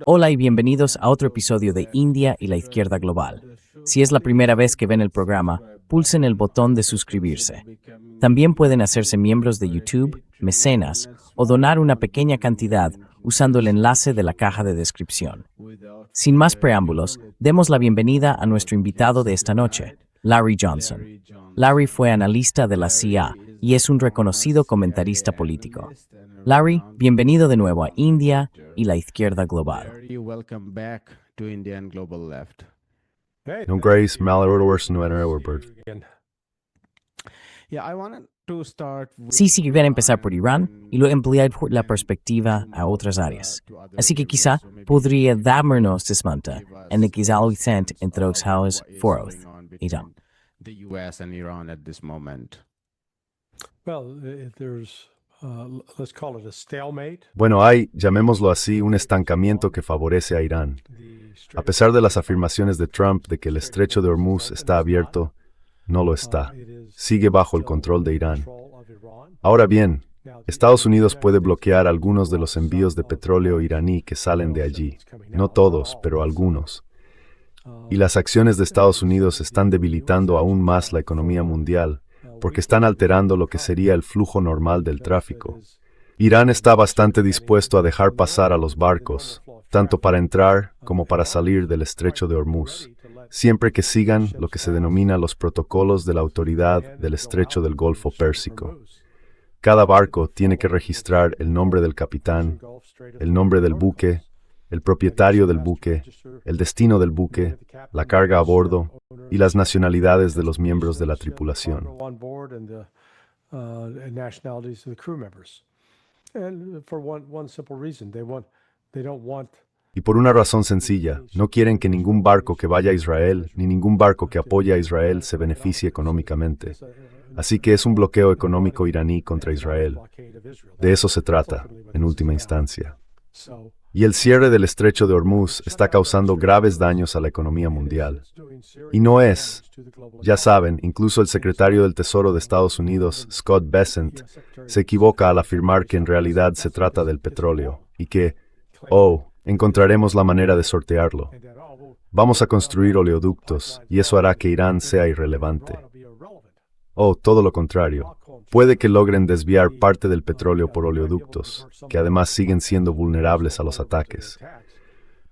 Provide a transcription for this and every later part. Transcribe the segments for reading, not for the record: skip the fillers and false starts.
Hola y bienvenidos a otro episodio de India y la Izquierda Global. Si es la primera vez que ven el programa, pulsen el botón de suscribirse. También pueden hacerse miembros de YouTube, mecenas o donar una pequeña cantidad usando el enlace de la caja de descripción. Sin más preámbulos, demos la bienvenida a nuestro invitado de esta noche, Larry Johnson. Larry fue analista de la CIA y es un reconocido comentarista político. Larry, bienvenido de nuevo a India y la Izquierda Global. Grace, Mallory, Sí, quiero empezar por Irán y luego ampliar la perspectiva a otras áreas. Así que quizá podría darnos desmonta en el que ya lo sent entre los houses foros, Irán. The U.S. and Iran at this moment? Well, there's, let's call it a stalemate. Bueno, hay, llamémoslo así, un estancamiento que favorece a Irán. A pesar de las afirmaciones de Trump de que el estrecho de Hormuz está abierto, no lo está. Sigue bajo el control de Irán. Ahora bien, Estados Unidos puede bloquear algunos de los envíos de petróleo iraní que salen de allí. No todos, pero algunos. Y las acciones de Estados Unidos están debilitando aún más la economía mundial, porque están alterando lo que sería el flujo normal del tráfico. Irán está bastante dispuesto a dejar pasar a los barcos, tanto para entrar como para salir del estrecho de Hormuz, siempre que sigan lo que se denomina los protocolos de la autoridad del estrecho del Golfo Pérsico. Cada barco tiene que registrar el nombre del capitán, el nombre del buque, el propietario del buque, el destino del buque, la carga a bordo y las nacionalidades de los miembros de la tripulación. Y por una razón sencilla, no quieren que ningún barco que vaya a Israel ni ningún barco que apoye a Israel se beneficie económicamente. Así que es un bloqueo económico iraní contra Israel. De eso se trata, en última instancia. Y el cierre del estrecho de Hormuz está causando graves daños a la economía mundial. Y no es, ya saben, incluso el secretario del Tesoro de Estados Unidos, Scott Bessent, se equivoca al afirmar que en realidad se trata del petróleo y que, encontraremos la manera de sortearlo. Vamos a construir oleoductos y eso hará que Irán sea irrelevante. Todo lo contrario. Puede que logren desviar parte del petróleo por oleoductos, que además siguen siendo vulnerables a los ataques.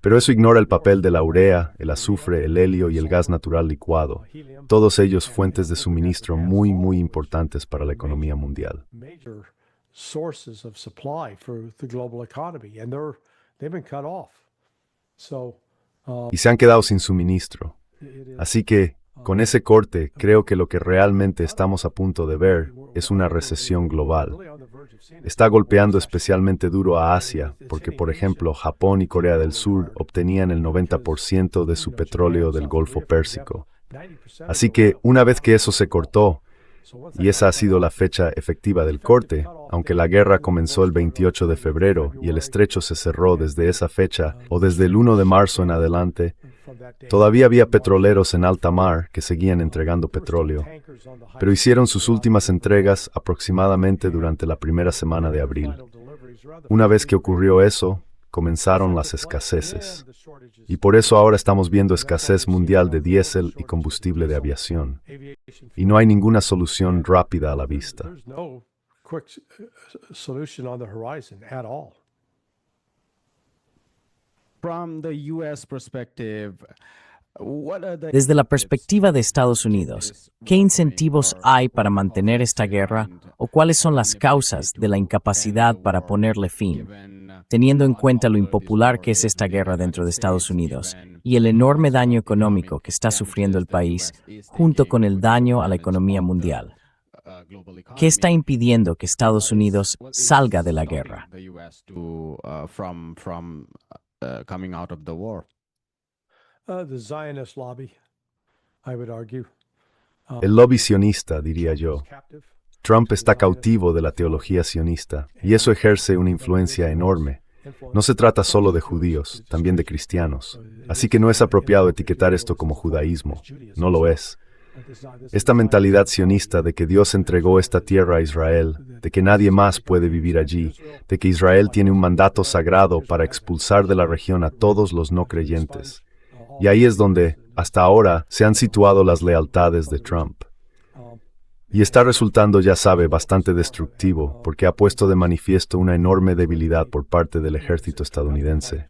Pero eso ignora el papel de la urea, el azufre, el helio y el gas natural licuado, todos ellos fuentes de suministro muy importantes para la economía mundial. Y se han quedado sin suministro. Así que, con ese corte, creo que lo que realmente estamos a punto de ver es una recesión global. Está golpeando especialmente duro a Asia, porque, por ejemplo, Japón y Corea del Sur obtenían el 90% de su petróleo del Golfo Pérsico. Así que, una vez que eso se cortó, y esa ha sido la fecha efectiva del corte, aunque la guerra comenzó el 28 de febrero y el estrecho se cerró desde esa fecha o desde el 1 de marzo en adelante, todavía había petroleros en alta mar que seguían entregando petróleo, pero hicieron sus últimas entregas aproximadamente durante la primera semana de abril. Una vez que ocurrió eso, comenzaron las escaseces. Y por eso ahora estamos viendo escasez mundial de diésel y combustible de aviación. Y no hay ninguna solución rápida a la vista. Desde la perspectiva de Estados Unidos, ¿qué incentivos hay para mantener esta guerra o cuáles son las causas de la incapacidad para ponerle fin, teniendo en cuenta lo impopular que es esta guerra dentro de Estados Unidos y el enorme daño económico que está sufriendo el país junto con el daño a la economía mundial? ¿Qué está impidiendo que Estados Unidos salga de la guerra? El lobby sionista, diría yo. Trump está cautivo de la teología sionista, y eso ejerce una influencia enorme. No se trata solo de judíos, también de cristianos. Así que no es apropiado etiquetar esto como judaísmo. No lo es. Esta mentalidad sionista de que Dios entregó esta tierra a Israel, de que nadie más puede vivir allí, de que Israel tiene un mandato sagrado para expulsar de la región a todos los no creyentes. Y ahí es donde, hasta ahora, se han situado las lealtades de Trump. Y está resultando, ya sabe, bastante destructivo, porque ha puesto de manifiesto una enorme debilidad por parte del ejército estadounidense.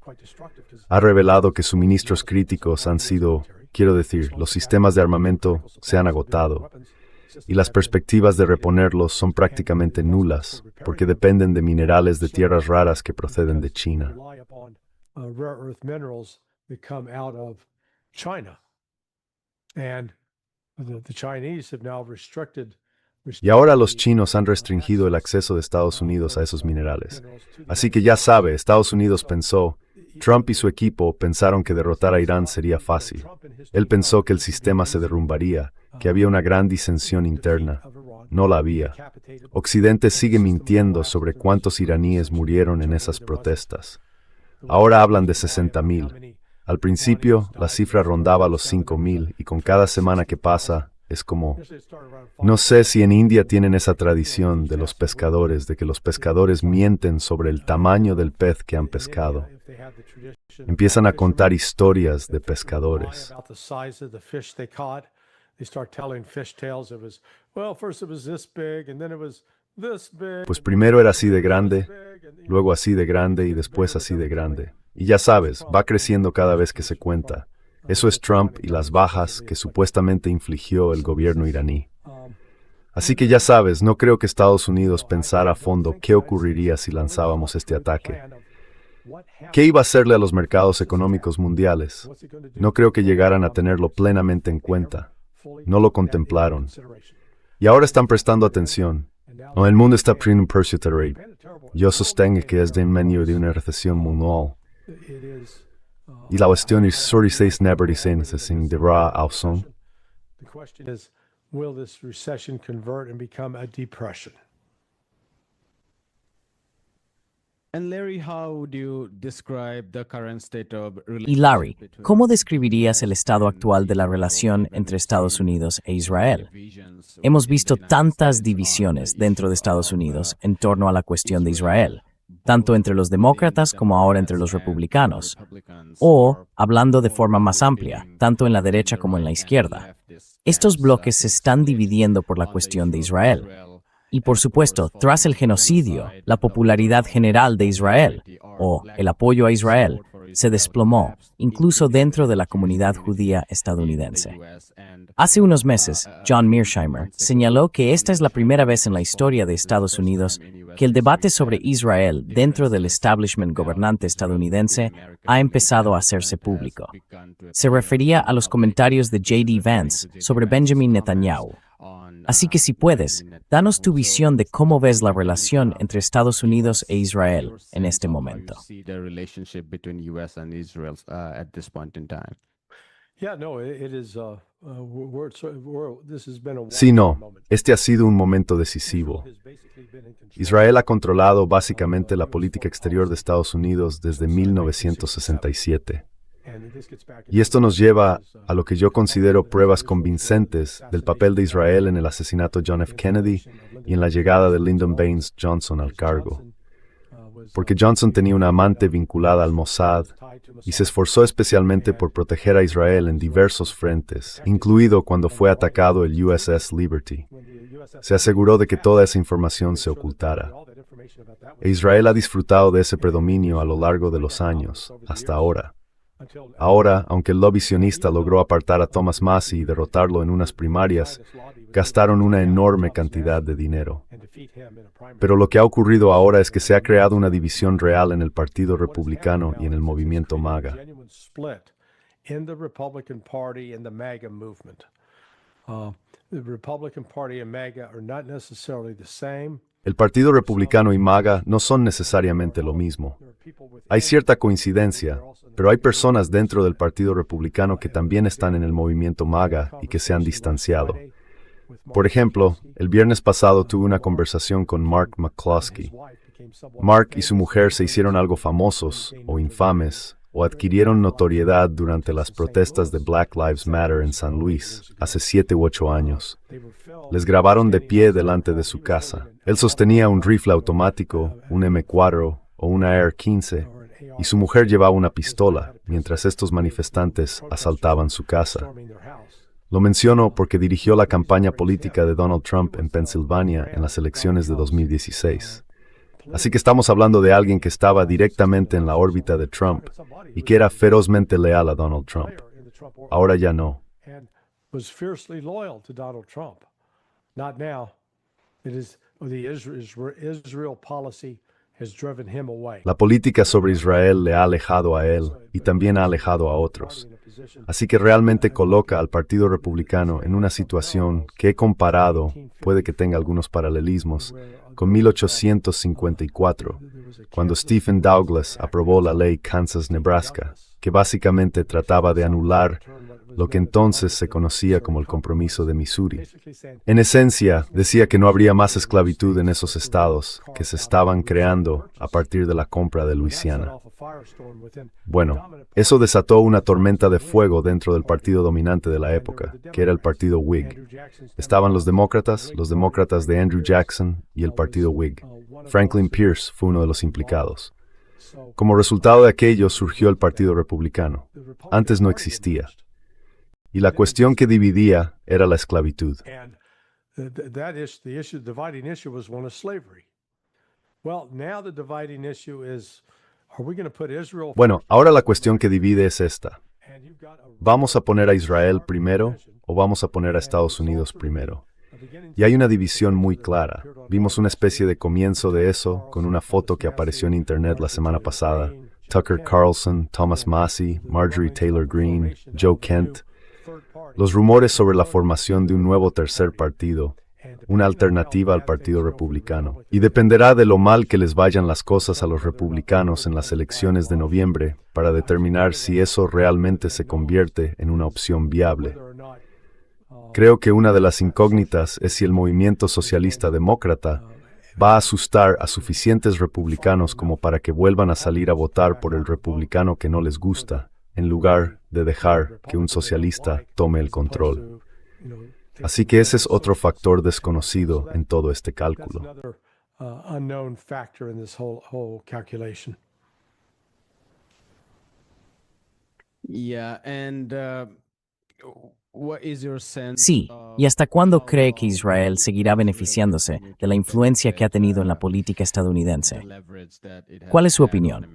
Ha revelado que suministros críticos han sido, quiero decir, los sistemas de armamento se han agotado, y las perspectivas de reponerlos son prácticamente nulas, porque dependen de minerales de tierras raras que proceden de China. Y ahora los chinos han restringido el acceso de Estados Unidos a esos minerales. Así que ya sabe, Estados Unidos pensó, Trump y su equipo pensaron que derrotar a Irán sería fácil. Él pensó que el sistema se derrumbaría, que había una gran disensión interna. No la había. Occidente sigue mintiendo sobre cuántos iraníes murieron en esas protestas. Ahora hablan de 60,000. Al principio, la cifra rondaba los 5,000 y con cada semana que pasa, es como... No sé si en India tienen esa tradición de los pescadores, de que los pescadores mienten sobre el tamaño del pez que han pescado. Empiezan a contar historias de pescadores. Pues primero era así de grande, luego así de grande y después así de grande. Y ya sabes, va creciendo cada vez que se cuenta. Eso es Trump y las bajas que supuestamente infligió el gobierno iraní. Así que ya sabes, no creo que Estados Unidos pensara a fondo qué ocurriría si lanzábamos este ataque. ¿Qué iba a hacerle a los mercados económicos mundiales? No creo que llegaran a tenerlo plenamente en cuenta. No lo contemplaron. Y ahora están prestando atención. No, el mundo está preparado. Yo sostengo que es en medio de una recesión mundial. Y la cuestión es, sobre si never dicen sin debra auson. Will this recession convert and become a depression? And Larry, how would you describe the current state of Y Larry, ¿cómo describirías el estado actual de la relación entre Estados Unidos e Israel? Hemos visto tantas divisiones dentro de Estados Unidos en torno a la cuestión de Israel, tanto entre los demócratas como ahora entre los republicanos, o, hablando de forma más amplia, tanto en la derecha como en la izquierda. Estos bloques se están dividiendo por la cuestión de Israel. Y por supuesto, tras el genocidio, la popularidad general de Israel, o el apoyo a Israel, se desplomó, incluso dentro de la comunidad judía estadounidense. Hace unos meses, John Mearsheimer señaló que esta es la primera vez en la historia de Estados Unidos que el debate sobre Israel dentro del establishment gobernante estadounidense ha empezado a hacerse público. Se refería a los comentarios de J.D. Vance sobre Benjamin Netanyahu. Así que si puedes, danos tu visión de cómo ves la relación entre Estados Unidos e Israel en este momento. Sí, no, este ha sido un momento decisivo. Israel ha controlado básicamente la política exterior de Estados Unidos desde 1967. Y esto nos lleva a lo que yo considero pruebas convincentes del papel de Israel en el asesinato de John F. Kennedy y en la llegada de Lyndon Baines Johnson al cargo. Porque Johnson tenía una amante vinculada al Mossad y se esforzó especialmente por proteger a Israel en diversos frentes, incluido cuando fue atacado el USS Liberty. Se aseguró de que toda esa información se ocultara. E Israel ha disfrutado de ese predominio a lo largo de los años, hasta ahora. Ahora, aunque el lobby sionista logró apartar a Thomas Massie y derrotarlo en unas primarias, gastaron una enorme cantidad de dinero. Pero lo que ha ocurrido ahora es que se ha creado una división real en el Partido Republicano y en el movimiento MAGA. El Partido Republicano y MAGA no son necesariamente lo mismo. Hay cierta coincidencia, pero hay personas dentro del Partido Republicano que también están en el movimiento MAGA y que se han distanciado. Por ejemplo, el viernes pasado tuve una conversación con Mark McCloskey. Mark y su mujer se hicieron algo famosos o infames o adquirieron notoriedad durante las protestas de Black Lives Matter en San Luis, hace 7 u 8 años. Les grabaron de pie delante de su casa. Él sostenía un rifle automático, un M4 o una AR-15, y su mujer llevaba una pistola, mientras estos manifestantes asaltaban su casa. Lo menciono porque dirigió la campaña política de Donald Trump en Pensilvania en las elecciones de 2016. Así que estamos hablando de alguien que estaba directamente en la órbita de Trump y que era ferozmente leal a Donald Trump. Ahora ya no. Was fiercely loyal to Donald Trump. Not now. It is the Israel policy has driven him away. La política sobre Israel le ha alejado a él y también ha alejado a otros. Así que realmente coloca al Partido Republicano en una situación que he comparado, puede que tenga algunos paralelismos, con 1854, cuando Stephen Douglas aprobó la ley Kansas-Nebraska, que básicamente trataba de anular lo que entonces se conocía como el Compromiso de Missouri. En esencia, decía que no habría más esclavitud en esos estados que se estaban creando a partir de la compra de Luisiana. Bueno, eso desató una tormenta de fuego dentro del partido dominante de la época, que era el partido Whig. Estaban los demócratas de Andrew Jackson y el partido Whig. Franklin Pierce fue uno de los implicados. Como resultado de aquello surgió el Partido Republicano. Antes no existía. Y la cuestión que dividía era la esclavitud. And the dividing issue was one of slavery. Well, now the dividing issue is, are we going to put Israel? Bueno, ahora la cuestión que divide es esta. And you've got a ¿Vamos a poner a Israel primero o vamos a poner a Estados Unidos primero? Y hay una división muy clara. Vimos una especie de comienzo de eso con una foto que apareció en Internet la semana pasada. Tucker Carlson, Thomas Massie, Marjorie Taylor Greene, Joe Kent. Los rumores sobre la formación de un nuevo tercer partido, una alternativa al Partido Republicano. Y dependerá de lo mal que les vayan las cosas a los republicanos en las elecciones de noviembre para determinar si eso realmente se convierte en una opción viable. Creo que una de las incógnitas es si el movimiento socialista demócrata va a asustar a suficientes republicanos como para que vuelvan a salir a votar por el republicano que no les gusta, en lugar de dejar que un socialista tome el control. Así que ese es otro factor desconocido en todo este cálculo. another unknown factor in this whole calculation. Yeah, and what is your sense? Sí, ¿y hasta cuándo cree que Israel seguirá beneficiándose de la influencia que ha tenido en la política estadounidense? ¿Cuál es su opinión?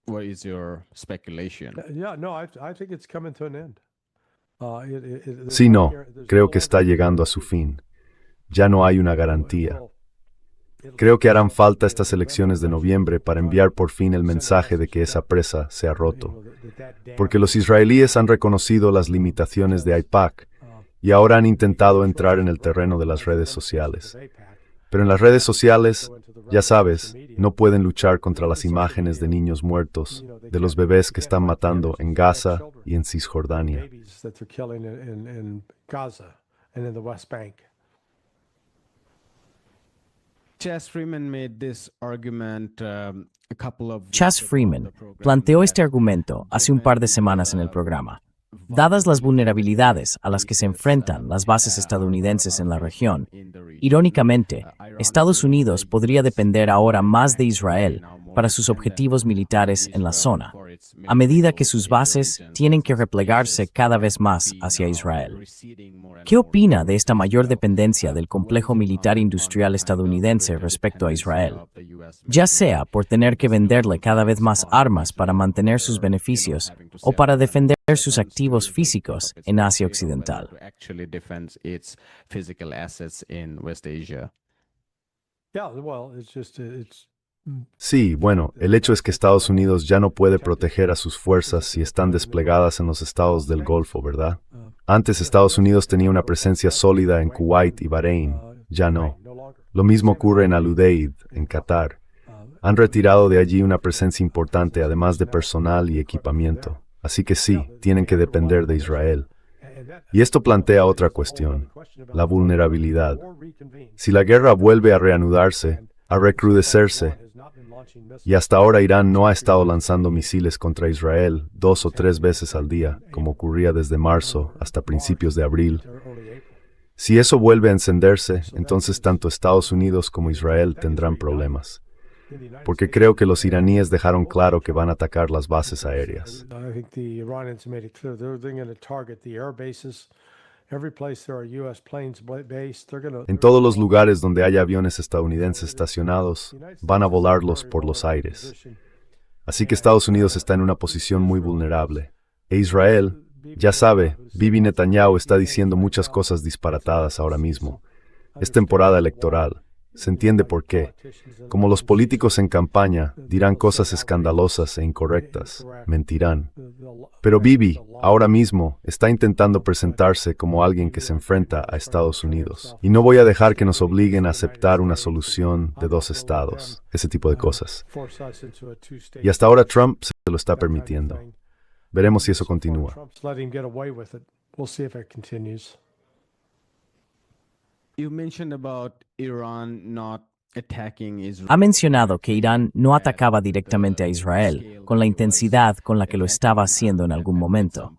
What is your speculation? Yeah, no, I think it's coming to an end. Sí, no, creo que está llegando a su fin. Ya no hay una garantía. Creo que harán falta estas elecciones de noviembre para enviar por fin el mensaje de que esa presa se ha roto. Porque los israelíes han reconocido las limitaciones de AIPAC y ahora han intentado entrar en el terreno de las redes sociales. Pero en las redes sociales, ya sabes, no pueden luchar contra las imágenes de niños muertos, de los bebés que están matando en Gaza y en Cisjordania. Chas Freeman made this argument a couple of Chas Freeman planteó este argumento hace un par de semanas en el programa. Dadas las vulnerabilidades a las que se enfrentan las bases estadounidenses en la región, irónicamente, Estados Unidos podría depender ahora más de Israel para sus objetivos militares en la zona, a medida que sus bases tienen que replegarse cada vez más hacia Israel. ¿Qué opina de esta mayor dependencia del complejo militar industrial estadounidense respecto a Israel? Ya sea por tener que venderle cada vez más armas para mantener sus beneficios o para defender sus activos físicos en Asia Occidental. Sí, bueno, el hecho es que Estados Unidos ya no puede proteger a sus fuerzas si están desplegadas en los estados del Golfo, ¿verdad? Antes Estados Unidos tenía una presencia sólida en Kuwait y Bahrein, ya no. Lo mismo ocurre en Al-Udeid, en Qatar. Han retirado de allí una presencia importante, además de personal y equipamiento. Así que sí, tienen que depender de Israel. Y esto plantea otra cuestión, la vulnerabilidad. Si la guerra vuelve a reanudarse, a recrudecerse, Y hasta ahora Irán no ha estado lanzando misiles contra Israel 2 o 3 veces al día, como ocurría desde marzo hasta principios de abril. Si eso vuelve a encenderse, entonces tanto Estados Unidos como Israel tendrán problemas. Porque creo que los iraníes dejaron claro que van a atacar las bases aéreas. En todos los lugares donde haya aviones estadounidenses estacionados, van a volarlos por los aires. Así que Estados Unidos está en una posición muy vulnerable. E Israel, ya sabe, Bibi Netanyahu está diciendo muchas cosas disparatadas ahora mismo. Es temporada electoral. Se entiende por qué. Como los políticos en campaña dirán cosas escandalosas e incorrectas, mentirán. Pero Bibi, ahora mismo, está intentando presentarse como alguien que se enfrenta a Estados Unidos. Y no voy a dejar que nos obliguen a aceptar una solución de 2 estados, ese tipo de cosas. Y hasta ahora Trump se lo está permitiendo. Veremos si eso continúa. You mentioned about Iran not attacking Israel. Ha mencionado que Irán no atacaba directamente a Israel con la intensidad con la que lo estaba haciendo en algún momento.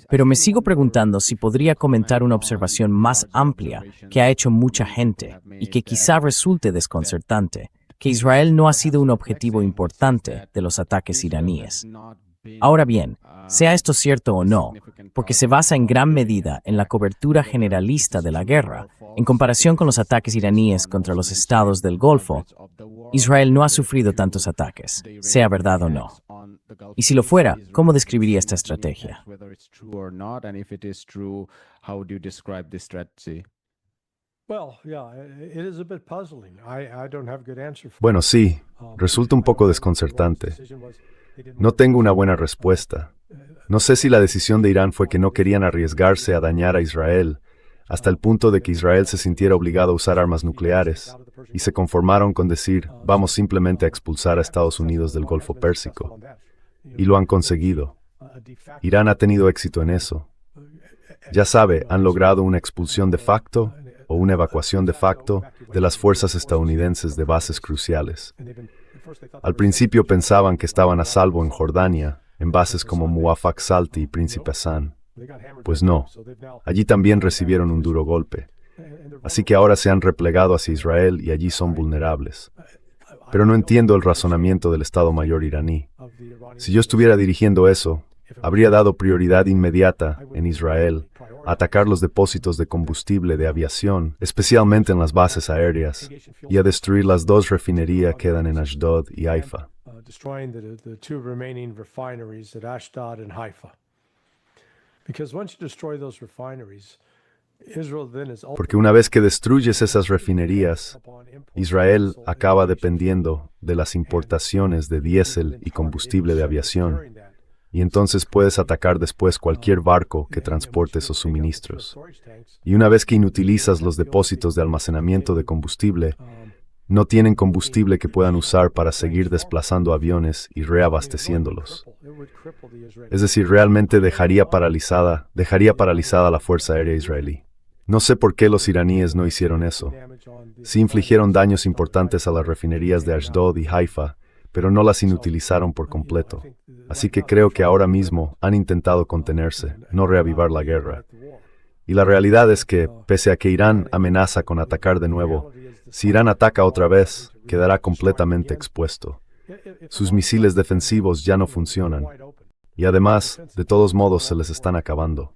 Pero me sigo preguntando si podría comentar una observación más amplia que ha hecho mucha gente y que quizá resulte desconcertante, que Israel no ha sido un objetivo importante de los ataques iraníes. Ahora bien, sea esto cierto o no, porque se basa en gran medida en la cobertura generalista de la guerra, en comparación con los ataques iraníes contra los estados del Golfo, Israel no ha sufrido tantos ataques, sea verdad o no. Y si lo fuera, ¿cómo describiría esta estrategia? Bueno, sí, resulta un poco desconcertante. No tengo una buena respuesta. No sé si la decisión de Irán fue que no querían arriesgarse a dañar a Israel, hasta el punto de que Israel se sintiera obligado a usar armas nucleares, y se conformaron con decir, vamos simplemente a expulsar a Estados Unidos del Golfo Pérsico. Y lo han conseguido. Irán ha tenido éxito en eso. Ya sabe, han logrado una expulsión de facto o una evacuación de facto de las fuerzas estadounidenses de bases cruciales. Al principio pensaban que estaban a salvo en Jordania, en bases como Muwafaq Salti y Príncipe Hassan. Pues no, allí también recibieron un duro golpe. Así que ahora se han replegado hacia Israel y allí son vulnerables. Pero no entiendo el razonamiento del Estado Mayor iraní. Si yo estuviera dirigiendo eso, habría dado prioridad inmediata en Israel a atacar los depósitos de combustible de aviación, especialmente en las bases aéreas, y a destruir las 2 refinerías que quedan en Ashdod y Haifa. Porque una vez que destruyes esas refinerías, Israel acaba dependiendo de las importaciones de diésel y combustible de aviación. Y entonces puedes atacar después cualquier barco que transporte esos suministros. Y una vez que inutilizas los depósitos de almacenamiento de combustible, no tienen combustible que puedan usar para seguir desplazando aviones y reabasteciéndolos. Es decir, realmente dejaría paralizada la Fuerza Aérea Israelí. No sé por qué los iraníes no hicieron eso. Sí infligieron daños importantes a las refinerías de Ashdod y Haifa, pero no las inutilizaron por completo. Así que creo que ahora mismo han intentado contenerse, no reavivar la guerra. Y la realidad es que, pese a que Irán amenaza con atacar de nuevo, si Irán ataca otra vez, quedará completamente expuesto. Sus misiles defensivos ya no funcionan. Y además, de todos modos, se les están acabando.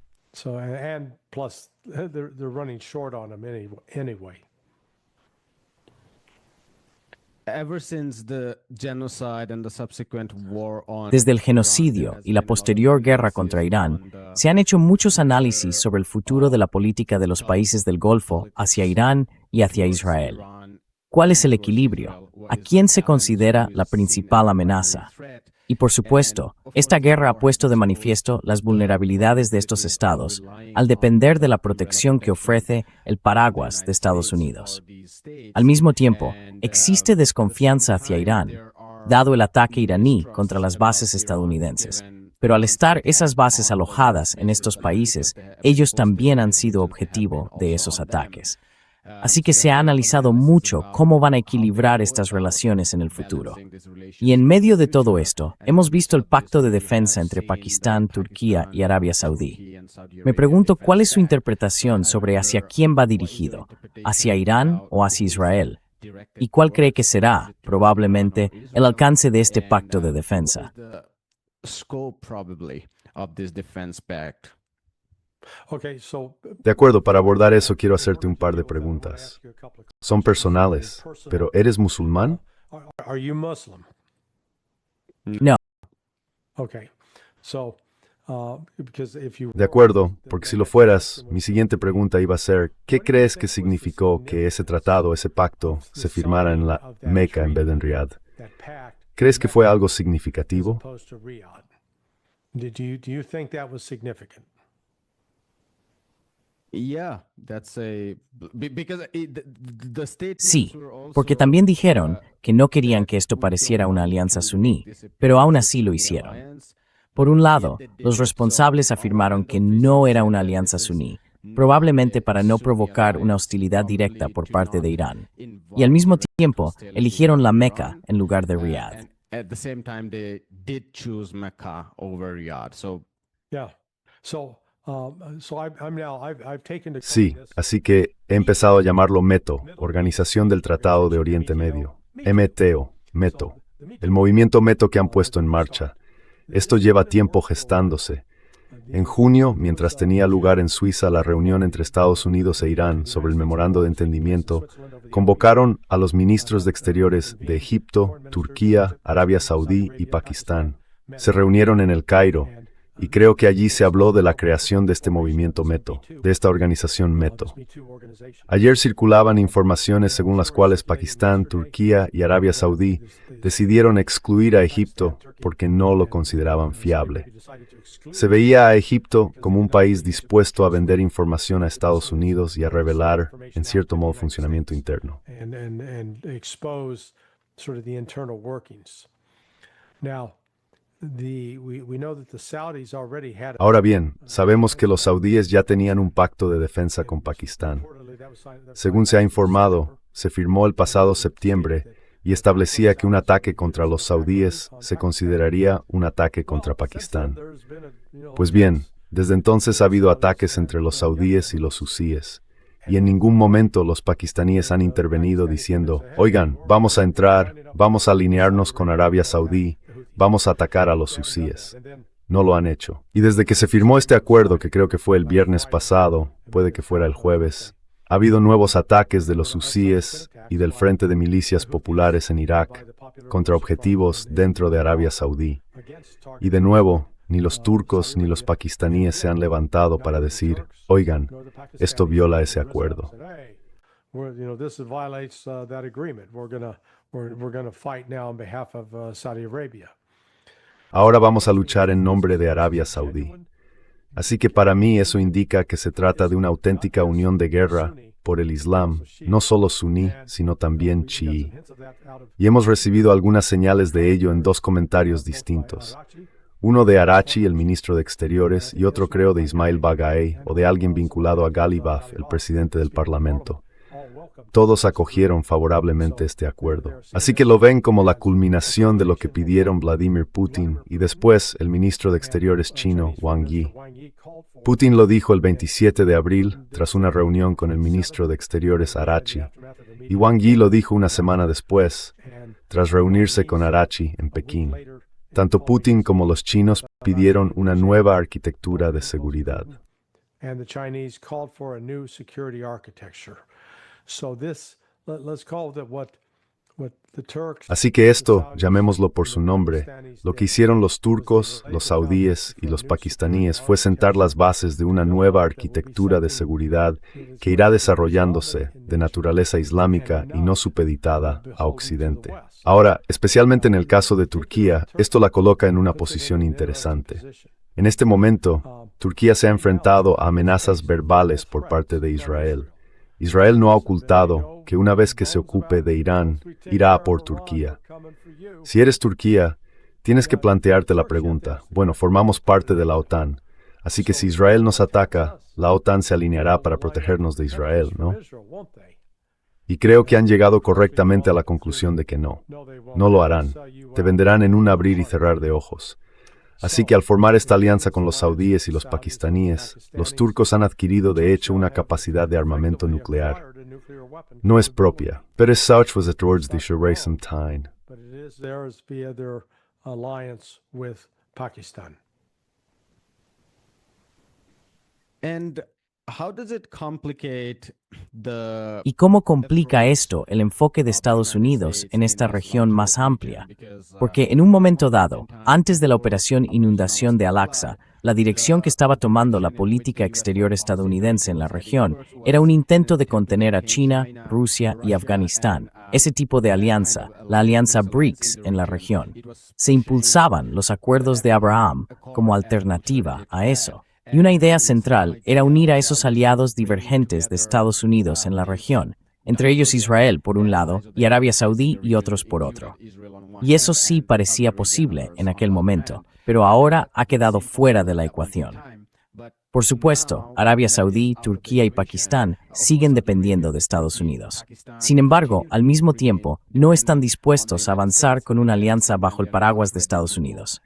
Desde el genocidio y la posterior guerra contra Irán, se han hecho muchos análisis sobre el futuro de la política de los países del Golfo hacia Irán y hacia Israel. ¿Cuál es el equilibrio? ¿A quién se considera la principal amenaza? Y por supuesto, esta guerra ha puesto de manifiesto las vulnerabilidades de estos estados al depender de la protección que ofrece el paraguas de Estados Unidos. Al mismo tiempo, existe desconfianza hacia Irán, dado el ataque iraní contra las bases estadounidenses. Pero al estar esas bases alojadas en estos países, ellos también han sido objetivo de esos ataques. Así que se ha analizado mucho cómo van a equilibrar estas relaciones en el futuro. Y en medio de todo esto, hemos visto el pacto de defensa entre Pakistán, Turquía y Arabia Saudí. Me pregunto cuál es su interpretación sobre hacia quién va dirigido, hacia Irán o hacia Israel, y cuál cree que será, probablemente, el alcance de este pacto de defensa. Okay, so De acuerdo, para abordar eso quiero hacerte un par de preguntas. Son personales, pero ¿eres musulmán? are you Muslim? No, Okay, so because if you De acuerdo, porque si lo fueras, mi siguiente pregunta iba a ser, ¿qué crees que significó que ese tratado, ese pacto, se firmara en la Meca en vez de en Riad? that pact ¿Crees que fue algo significativo? opposed to Riyadh, do you think that was significant? sí, porque también dijeron que no querían que esto pareciera una alianza suní, pero aún así lo hicieron. Por un lado, los responsables afirmaron que no era una alianza suní, probablemente para no provocar una hostilidad directa por parte de Irán. Y al mismo tiempo, eligieron la Meca en lugar de Riad. Yeah. So I've taken to Sí, así que he empezado a llamarlo METO, Organización del Tratado de Oriente Medio. MTO, METO. El movimiento METO que han puesto en marcha. Esto lleva tiempo gestándose. En junio, mientras tenía lugar en Suiza la reunión entre Estados Unidos e Irán sobre el memorando de entendimiento, convocaron a los ministros de Exteriores de Egipto, Turquía, Arabia Saudí y Pakistán. Se reunieron en el Cairo, y creo que allí se habló de la creación de este movimiento METO, de esta organización METO. Ayer circulaban informaciones según las cuales Pakistán, Turquía y Arabia Saudí decidieron excluir a Egipto porque no lo consideraban fiable. Se veía a Egipto como un país dispuesto a vender información a Estados Unidos y a revelar, en cierto modo, funcionamiento interno. and expose sort of the internal workings. Now, we know that the Saudis already had Ahora bien, sabemos que los saudíes ya tenían un pacto de defensa con Pakistán. Según se ha informado, se firmó el pasado septiembre y establecía que un ataque contra los saudíes se consideraría un ataque contra Pakistán. Pues bien, desde entonces ha habido ataques entre los saudíes y los husíes, y en ningún momento los pakistaníes han intervenido diciendo, oigan, vamos a entrar, vamos a alinearnos con Arabia Saudí, vamos a atacar a los husíes. No lo han hecho. Y desde que se firmó este acuerdo, que creo que fue el viernes pasado, puede que fuera el jueves, ha habido nuevos ataques de los husíes y del Frente de Milicias Populares en Irak contra objetivos dentro de Arabia Saudí. Y de nuevo, ni los turcos ni los pakistaníes se han levantado para decir, oigan, esto viola ese acuerdo. This violates that agreement. We're going to fight now on behalf of Saudi Arabia. Ahora vamos a luchar en nombre de Arabia Saudí. Así que para mí eso indica que se trata de una auténtica unión de guerra por el Islam, no solo suní, sino también chií. Y hemos recibido algunas señales de ello en dos comentarios distintos. Uno de Arachi, el ministro de Exteriores, y otro creo de Ismail Baghaei o de alguien vinculado a Ghalibaf, el presidente del Parlamento. Todos acogieron favorablemente este acuerdo. Así que lo ven como la culminación de lo que pidieron Vladimir Putin y después el ministro de Exteriores chino, Wang Yi. Putin lo dijo el 27 de abril, tras una reunión con el ministro de Exteriores Arachi, y Wang Yi lo dijo una semana después, tras reunirse con Arachi en Pekín. Tanto Putin como los chinos pidieron una nueva arquitectura de seguridad. And the Chinese called for a new security architecture. So this, let's call it what the Turks. Así que esto, llamémoslo por su nombre, lo que hicieron los turcos, los saudíes y los pakistaníes fue sentar las bases de una nueva arquitectura de seguridad que irá desarrollándose de naturaleza islámica y no supeditada a Occidente. Ahora, especialmente en el caso de Turquía, esto la coloca en una posición interesante. En este momento, Turquía se ha enfrentado a amenazas verbales por parte de Israel. Israel no ha ocultado que una vez que se ocupe de Irán, irá a por Turquía. Si eres Turquía, tienes que plantearte la pregunta, bueno, formamos parte de la OTAN, así que si Israel nos ataca, la OTAN se alineará para protegernos de Israel, ¿no? Y creo que han llegado correctamente a la conclusión de que no. No lo harán. Te venderán en un abrir y cerrar de ojos. Así que al formar esta alianza con los saudíes y los pakistaníes, los turcos han adquirido de hecho una capacidad de armamento nuclear. No es propia, but as such was it towards the Shuraism time. But it is theirs via their alliance with Pakistan. And how does it complicate the ¿Y cómo complica esto el enfoque de Estados Unidos en esta región más amplia? Porque en un momento dado, antes de la operación Inundación de Al-Aqsa, la dirección que estaba tomando la política exterior estadounidense en la región era un intento de contener a China, Rusia y Afganistán, ese tipo de alianza, la alianza BRICS en la región. Se impulsaban los acuerdos de Abraham como alternativa a eso. Y una idea central era unir a esos aliados divergentes de Estados Unidos en la región, entre ellos Israel por un lado y Arabia Saudí y otros por otro. Y eso sí parecía posible en aquel momento, pero ahora ha quedado fuera de la ecuación. Por supuesto, Arabia Saudí, Turquía y Pakistán siguen dependiendo de Estados Unidos. Sin embargo, al mismo tiempo, no están dispuestos a avanzar con una alianza bajo el paraguas de Estados Unidos.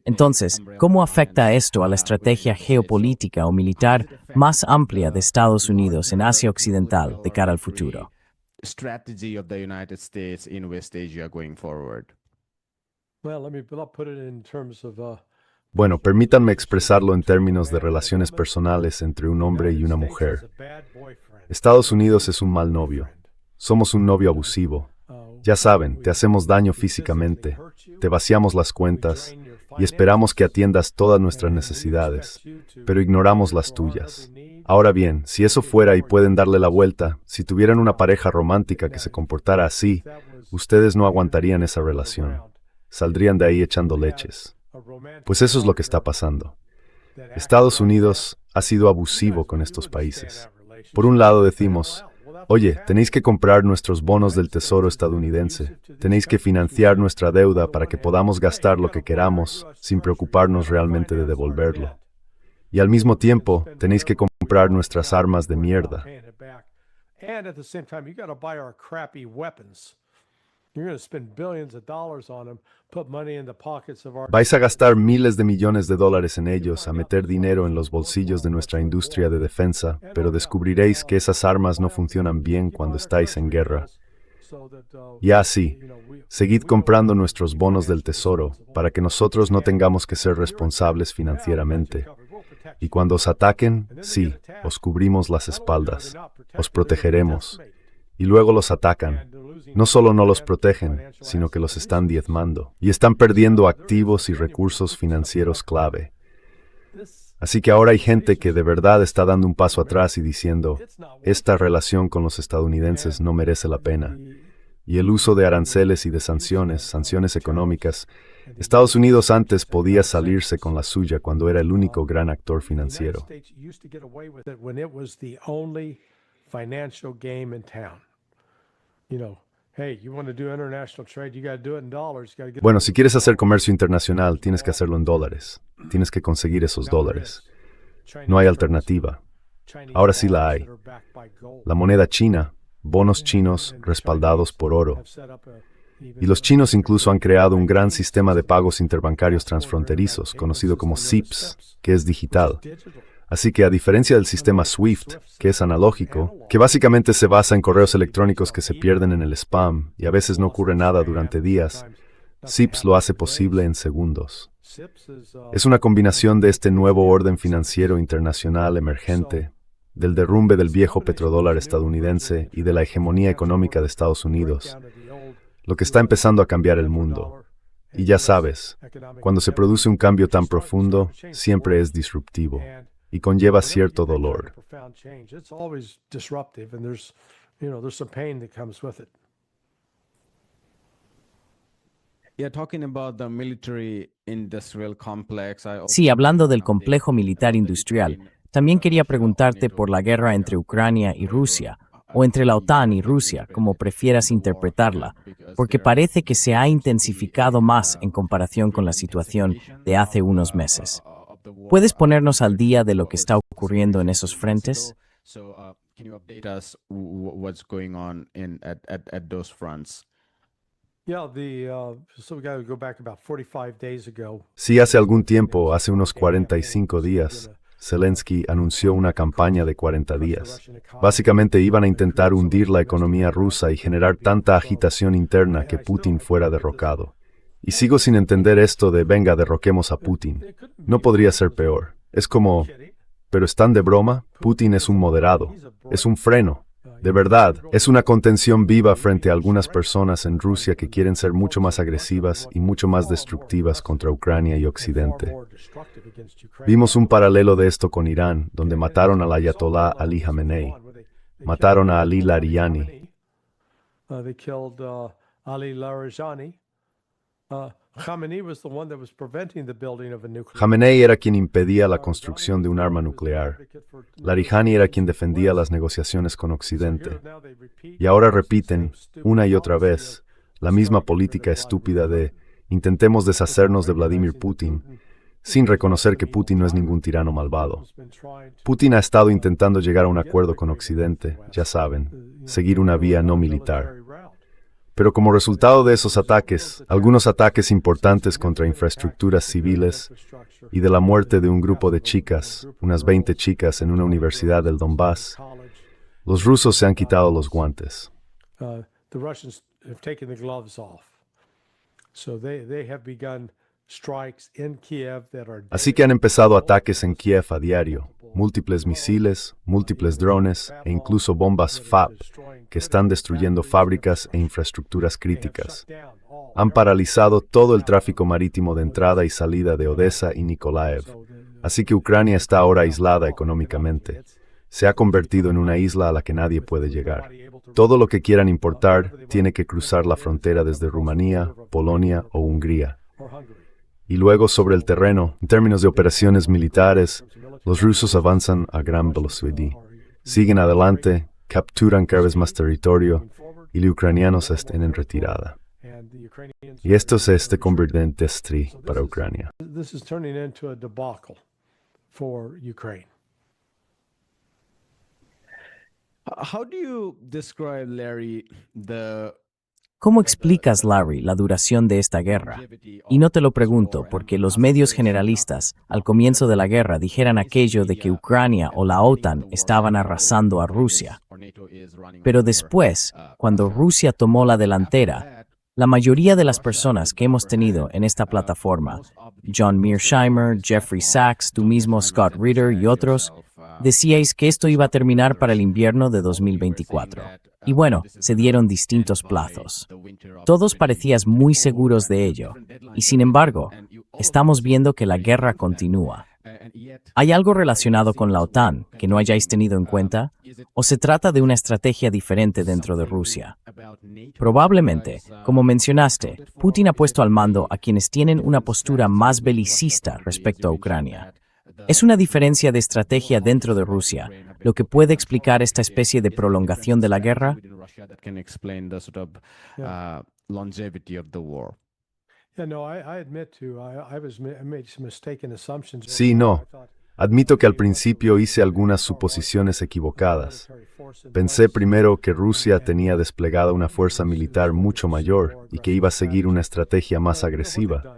Entonces, ¿cómo afecta esto a la estrategia geopolítica o militar más amplia de Estados Unidos en Asia Occidental de cara al futuro? strategy of the United States in West Asia going forward? Well, I'll put it in terms of Bueno, permítanme expresarlo en términos de relaciones personales entre un hombre y una mujer. Estados Unidos es un mal novio. Somos un novio abusivo. Ya saben, te hacemos daño físicamente, te vaciamos las cuentas y esperamos que atiendas todas nuestras necesidades, pero ignoramos las tuyas. Ahora bien, si eso fuera y pueden darle la vuelta, si tuvieran una pareja romántica que se comportara así, ustedes no aguantarían esa relación. Saldrían de ahí echando leches. Pues eso es lo que está pasando. Estados Unidos ha sido abusivo con estos países. Por un lado decimos, oye, tenéis que comprar nuestros bonos del Tesoro estadounidense, tenéis que financiar nuestra deuda para que podamos gastar lo que queramos sin preocuparnos realmente de devolverlo. Y al mismo tiempo, tenéis que comprar nuestras armas de mierda. Vais a gastar miles de millones de dólares en ellos, a meter dinero en los bolsillos de nuestra industria de defensa, pero descubriréis que esas armas no funcionan bien cuando estáis en guerra. Y así, seguid comprando nuestros bonos del Tesoro para que nosotros no tengamos que ser responsables financieramente. Y cuando os ataquen, sí, os cubrimos las espaldas, os protegeremos. Y luego los atacan. No solo no los protegen, sino que los están diezmando. Y están perdiendo activos y recursos financieros clave. Así que ahora hay gente que de verdad está dando un paso atrás y diciendo, esta relación con los estadounidenses no merece la pena. Y el uso de aranceles y de sanciones económicas, Estados Unidos antes podía salirse con la suya cuando era el único gran actor financiero. Bueno, si quieres hacer comercio internacional, tienes que hacerlo en dólares. Tienes que conseguir esos dólares. No hay alternativa. Ahora sí la hay. La moneda china, bonos chinos respaldados por oro. Y los chinos incluso han creado un gran sistema de pagos interbancarios transfronterizos, conocido como SIPS, que es digital. Así que a diferencia del sistema SWIFT, que es analógico, que básicamente se basa en correos electrónicos que se pierden en el spam y a veces no ocurre nada durante días, SIPS lo hace posible en segundos. Es una combinación de este nuevo orden financiero internacional emergente, del derrumbe del viejo petrodólar estadounidense y de la hegemonía económica de Estados Unidos, lo que está empezando a cambiar el mundo. Y ya sabes, cuando se produce un cambio tan profundo, siempre es disruptivo y conlleva cierto dolor. Sí, hablando del complejo militar industrial, también quería preguntarte por la guerra entre Ucrania y Rusia, o entre la OTAN y Rusia, como prefieras interpretarla, porque parece que se ha intensificado más en comparación con la situación de hace unos meses. ¿Puedes ponernos al día de lo que está ocurriendo en esos frentes? Can you update us what's going on at those fronts? Yeah, so we got to go back about 45 days ago. Sí, hace algún tiempo, hace unos 45 días, Zelensky anunció una campaña de 40 días. Básicamente iban a intentar hundir la economía rusa y generar tanta agitación interna que Putin fuera derrocado. Y sigo sin entender esto de venga, derroquemos a Putin. No podría ser peor. Es como, ¿pero están de broma? Putin es un moderado, es un freno. De verdad, es una contención viva frente a algunas personas en Rusia que quieren ser mucho más agresivas y mucho más destructivas contra Ucrania y Occidente. Vimos un paralelo de esto con Irán, donde mataron al ayatolá Ali Khamenei, mataron a Ali Larijani. They killed Ali Larijani. Khamenei was the one that was preventing the building of a nuclear. Khamenei era quien impedía la construcción de un arma nuclear. Larijani era quien defendía las negociaciones con Occidente. Y ahora repiten, una y otra vez, la misma política estúpida de intentemos deshacernos de Vladimir Putin, sin reconocer que Putin no es ningún tirano malvado. Putin ha estado intentando llegar a un acuerdo con Occidente, ya saben, seguir una vía no militar. Pero como resultado de esos ataques, algunos ataques importantes contra infraestructuras civiles y de la muerte de un grupo de chicas, unas 20 chicas en una universidad del Donbass, los rusos se han quitado los guantes. The Russians have taken the gloves off. So they have begun strikes in Kiev that are Así que han empezado ataques en Kiev a diario, múltiples misiles, múltiples drones e incluso bombas FAB que están destruyendo fábricas e infraestructuras críticas. Han paralizado todo el tráfico marítimo de entrada y salida de Odessa y Nikolaev. Así que Ucrania está ahora aislada económicamente. Se ha convertido en una isla a la que nadie puede llegar. Todo lo que quieran importar tiene que cruzar la frontera desde Rumanía, Polonia o Hungría. Y luego sobre el terreno, en términos de operaciones militares, los rusos avanzan a gran velocidad. Siguen adelante, capturan cada vez más territorio y los ucranianos están en retirada. Y esto se convierte en desastre para Ucrania. This is turning into a debacle for Ukraine. How do you describe, Larry, ¿Cómo explicas, Larry, la duración de esta guerra? Y no te lo pregunto porque los medios generalistas al comienzo de la guerra dijeran aquello de que Ucrania o la OTAN estaban arrasando a Rusia. Pero después, cuando Rusia tomó la delantera, la mayoría de las personas que hemos tenido en esta plataforma, John Mearsheimer, Jeffrey Sachs, tú mismo, Scott Ritter y otros, decíais que esto iba a terminar para el invierno de 2024. Y bueno, se dieron distintos plazos. Todos parecías muy seguros de ello. Y sin embargo, estamos viendo que la guerra continúa. ¿Hay algo relacionado con la OTAN que no hayáis tenido en cuenta? ¿O se trata de una estrategia diferente dentro de Rusia? Probablemente, como mencionaste, Putin ha puesto al mando a quienes tienen una postura más belicista respecto a Ucrania. ¿Es una diferencia de estrategia dentro de Rusia lo que puede explicar esta especie de prolongación de la guerra? Sí, no. Admito que al principio hice algunas suposiciones equivocadas. Pensé primero que Rusia tenía desplegada una fuerza militar mucho mayor y que iba a seguir una estrategia más agresiva.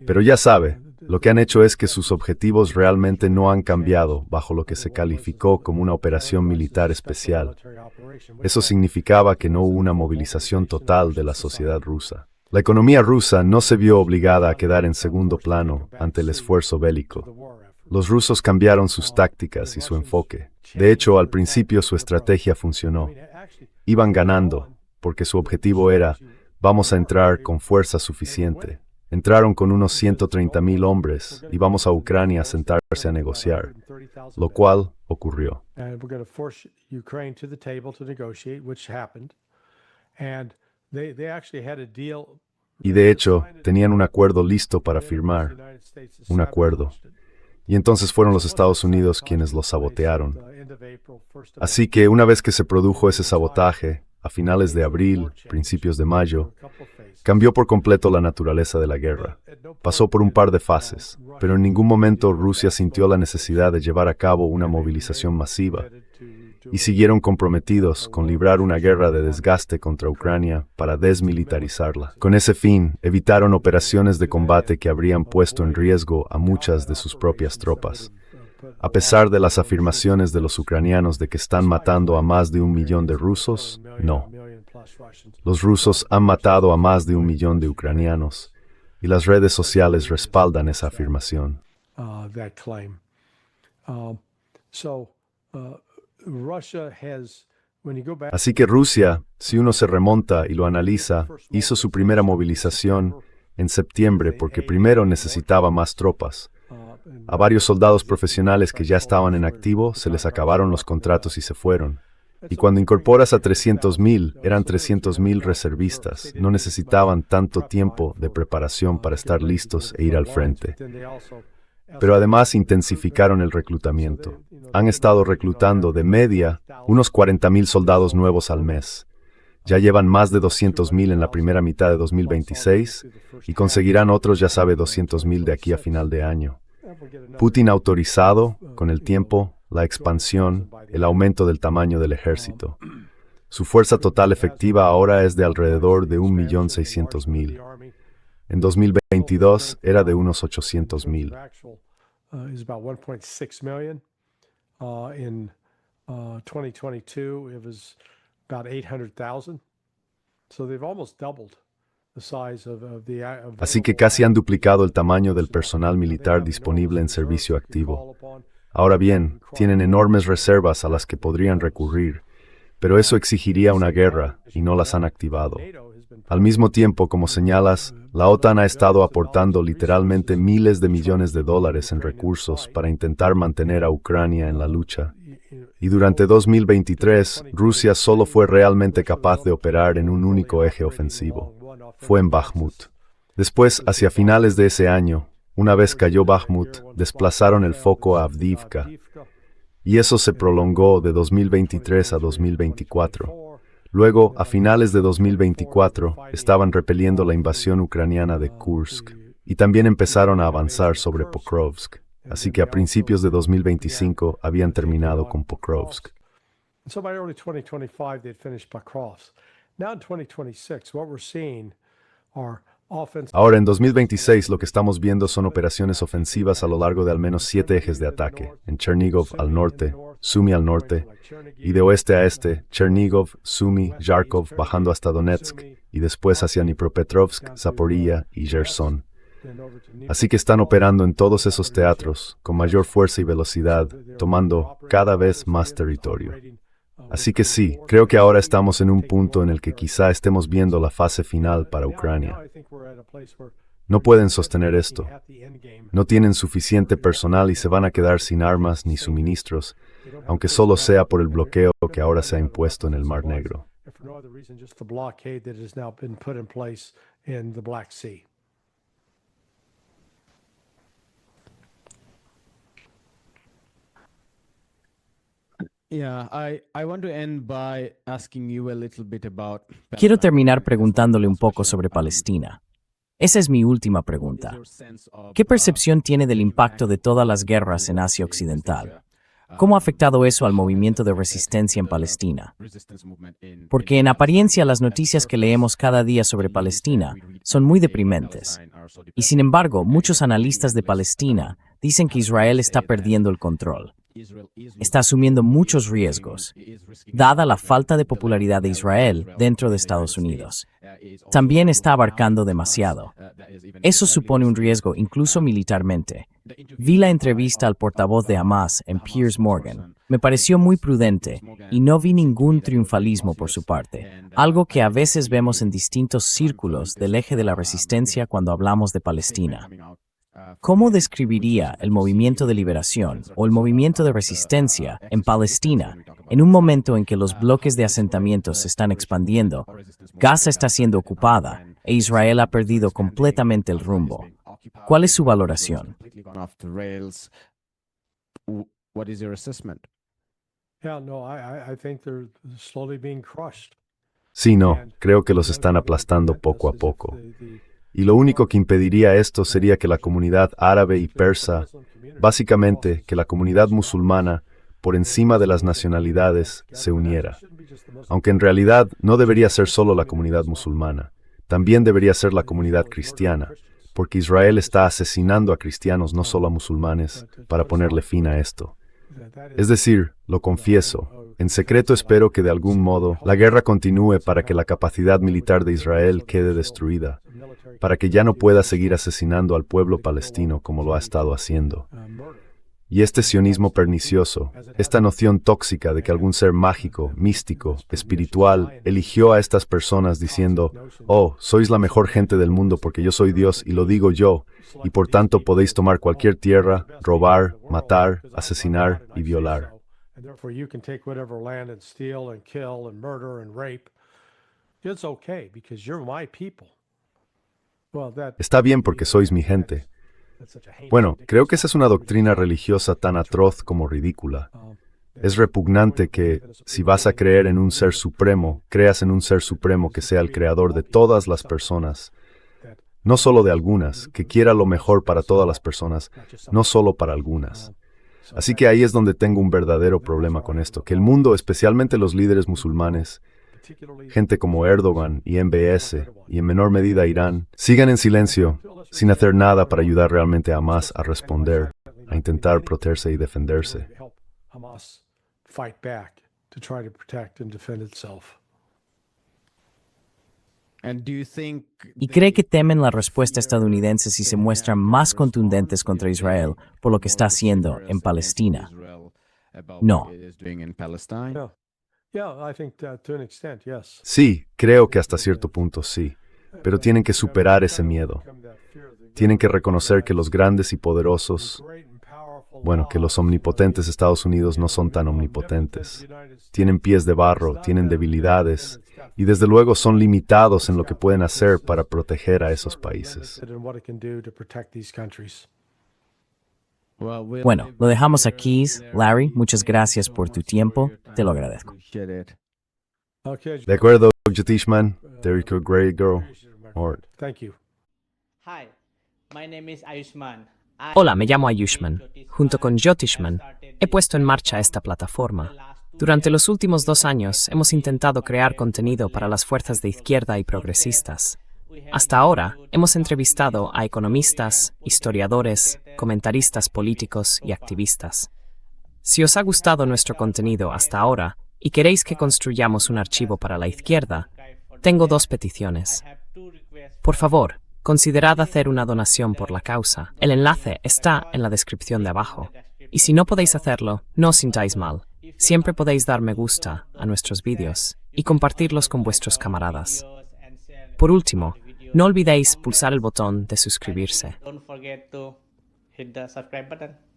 Pero ya sabe, lo que han hecho es que sus objetivos realmente no han cambiado bajo lo que se calificó como una operación militar especial. Eso significaba que no hubo una movilización total de la sociedad rusa. La economía rusa no se vio obligada a quedar en segundo plano ante el esfuerzo bélico. Los rusos cambiaron sus tácticas y su enfoque. De hecho, al principio su estrategia funcionó. Iban ganando, porque su objetivo era, vamos a entrar con fuerza suficiente. Entraron con unos 130,000 hombres y vamos a Ucrania a sentarse a negociar, lo cual ocurrió. Y de hecho, tenían un acuerdo listo para firmar, un acuerdo. Y entonces fueron los Estados Unidos quienes lo sabotearon. Así que una vez que se produjo ese sabotaje, a finales de abril, principios de mayo, cambió por completo la naturaleza de la guerra. Pasó por un par de fases, pero en ningún momento Rusia sintió la necesidad de llevar a cabo una movilización masiva. y siguieron comprometidos con librar una guerra de desgaste contra Ucrania para desmilitarizarla. Con ese fin, evitaron operaciones de combate que habrían puesto en riesgo a muchas de sus propias tropas. A pesar de las afirmaciones de los ucranianos de que están matando a más de 1 millón de rusos, no. Los rusos han matado a más de 1 millón de ucranianos, y las redes sociales respaldan esa afirmación. Así que Rusia, si uno se remonta y lo analiza, hizo su primera movilización en septiembre porque primero necesitaba más tropas. A varios soldados profesionales que ya estaban en activo se les acabaron los contratos y se fueron. Y cuando incorporas a 300,000, eran 300,000 reservistas. No necesitaban tanto tiempo de preparación para estar listos e ir al frente. Pero además intensificaron el reclutamiento. Han estado reclutando de media unos 40,000 soldados nuevos al mes. Ya llevan más de 200,000 en la primera mitad de 2026 y conseguirán otros, ya sabe, 200,000 de aquí a final de año. Putin ha autorizado, con el tiempo, la expansión, el aumento del tamaño del ejército. Su fuerza total efectiva ahora es de alrededor de 1.600.000. En 2022 era de unos 800,000. Is about 1.6 million. In 2022, it was about 800,000. So they've almost doubled the size of the. Así que casi han duplicado el tamaño del personal militar disponible en servicio activo. Ahora bien, tienen enormes reservas a las que podrían recurrir, pero eso exigiría una guerra y no las han activado. Al mismo tiempo, como señalas, la OTAN ha estado aportando literalmente miles de millones de dólares en recursos para intentar mantener a Ucrania en la lucha. Y durante 2023, Rusia solo fue realmente capaz de operar en un único eje ofensivo. Fue en Bakhmut. Después, hacia finales de ese año, una vez cayó Bakhmut, desplazaron el foco a Avdiivka. Y eso se prolongó de 2023 a 2024. Luego, a finales de 2024, estaban repeliendo la invasión ucraniana de Kursk y también empezaron a avanzar sobre Pokrovsk. Así que a principios de 2025 habían terminado con Pokrovsk. So by early 2025, they had finished Pokrovsk. Now in 2026, what we're seeing are offensive. Ahora, en 2026, lo que estamos viendo son operaciones ofensivas a lo largo de al menos 7 ejes de ataque. En Chernigov al norte, Sumy al norte, y de oeste a este, Chernigov, Sumy, Kharkov, bajando hasta Donetsk, y después hacia Dnipropetrovsk, Zaporilla y Gerson. Así que están operando en todos esos teatros, con mayor fuerza y velocidad, tomando cada vez más territorio. Así que sí, creo que ahora estamos en un punto en el que quizá estemos viendo la fase final para Ucrania. No pueden sostener esto. No tienen suficiente personal y se van a quedar sin armas ni suministros, aunque solo sea por el bloqueo que ahora se ha impuesto en el Mar Negro. Quiero terminar preguntándole un poco sobre Palestina. Esa es mi última pregunta. ¿Qué percepción tiene del impacto de todas las guerras en Asia Occidental? ¿Cómo ha afectado eso al movimiento de resistencia en Palestina? Porque en apariencia las noticias que leemos cada día sobre Palestina son muy deprimentes. Y sin embargo, muchos analistas de Palestina dicen que Israel está perdiendo el control. Está asumiendo muchos riesgos, dada la falta de popularidad de Israel dentro de Estados Unidos. También está abarcando demasiado. Eso supone un riesgo incluso militarmente. Vi la entrevista al portavoz de Hamas en Piers Morgan. Me pareció muy prudente y no vi ningún triunfalismo por su parte, algo que a veces vemos en distintos círculos del eje de la resistencia cuando hablamos de Palestina. ¿Cómo describiría el movimiento de liberación o el movimiento de resistencia en Palestina en un momento en que los bloques de asentamientos se están expandiendo, Gaza está siendo ocupada e Israel ha perdido completamente el rumbo? ¿Cuál es su valoración? Sí, no, creo que los están aplastando poco a poco. Y lo único que impediría esto sería que la comunidad árabe y persa, básicamente que la comunidad musulmana, por encima de las nacionalidades, se uniera. Aunque en realidad no debería ser solo la comunidad musulmana, también debería ser la comunidad cristiana, porque Israel está asesinando a cristianos, no solo a musulmanes, para ponerle fin a esto. Es decir, lo confieso, en secreto espero que de algún modo la guerra continúe para que la capacidad militar de Israel quede destruida, para que ya no pueda seguir asesinando al pueblo palestino como lo ha estado haciendo. Y este sionismo pernicioso, esta noción tóxica de que algún ser mágico, místico, espiritual, eligió a estas personas diciendo, oh, sois la mejor gente del mundo porque yo soy Dios y lo digo yo, y por tanto podéis tomar cualquier tierra, robar, matar, asesinar y violar. Está bien porque sois mi gente. Bueno, creo que esa es una doctrina religiosa tan atroz como ridícula. Es repugnante que, si vas a creer en un ser supremo, creas en un ser supremo que sea el creador de todas las personas, no solo de algunas, que quiera lo mejor para todas las personas, no solo para algunas. Así que ahí es donde tengo un verdadero problema con esto, que el mundo, especialmente los líderes musulmanes, gente como Erdogan y MBS, y en menor medida Irán, sigan en silencio, sin hacer nada para ayudar realmente a Hamas a responder, a intentar protegerse y defenderse. ¿Y cree que temen la respuesta estadounidense si se muestran más contundentes contra Israel por lo que está haciendo en Palestina? No. Sí, creo que hasta cierto punto sí, pero tienen que superar ese miedo. Tienen que reconocer que los grandes y poderosos, que los omnipotentes Estados Unidos no son tan omnipotentes. Tienen pies de barro, tienen debilidades, y desde luego son limitados en lo que pueden hacer para proteger a esos países. Bueno, lo dejamos aquí. Larry, muchas gracias por tu tiempo. Te lo agradezco. De acuerdo, Jatishman, Derek, a great girl. Hi, my name is Ayushman. Hola, me llamo Ayushman. Junto con Jyotishman, he puesto en marcha esta plataforma. Durante los últimos 2 años hemos intentado crear contenido para las fuerzas de izquierda y progresistas. Hasta ahora hemos entrevistado a economistas, historiadores, comentaristas políticos y activistas. Si os ha gustado nuestro contenido hasta ahora y queréis que construyamos un archivo para la izquierda, tengo 2 peticiones. Por favor, considerad hacer una donación por la causa. El enlace está en la descripción de abajo. Y si no podéis hacerlo, no os sintáis mal. Siempre podéis dar me gusta a nuestros vídeos y compartirlos con vuestros camaradas. Por último, no olvidéis pulsar el botón de suscribirse. Don't forget to hit the subscribe button.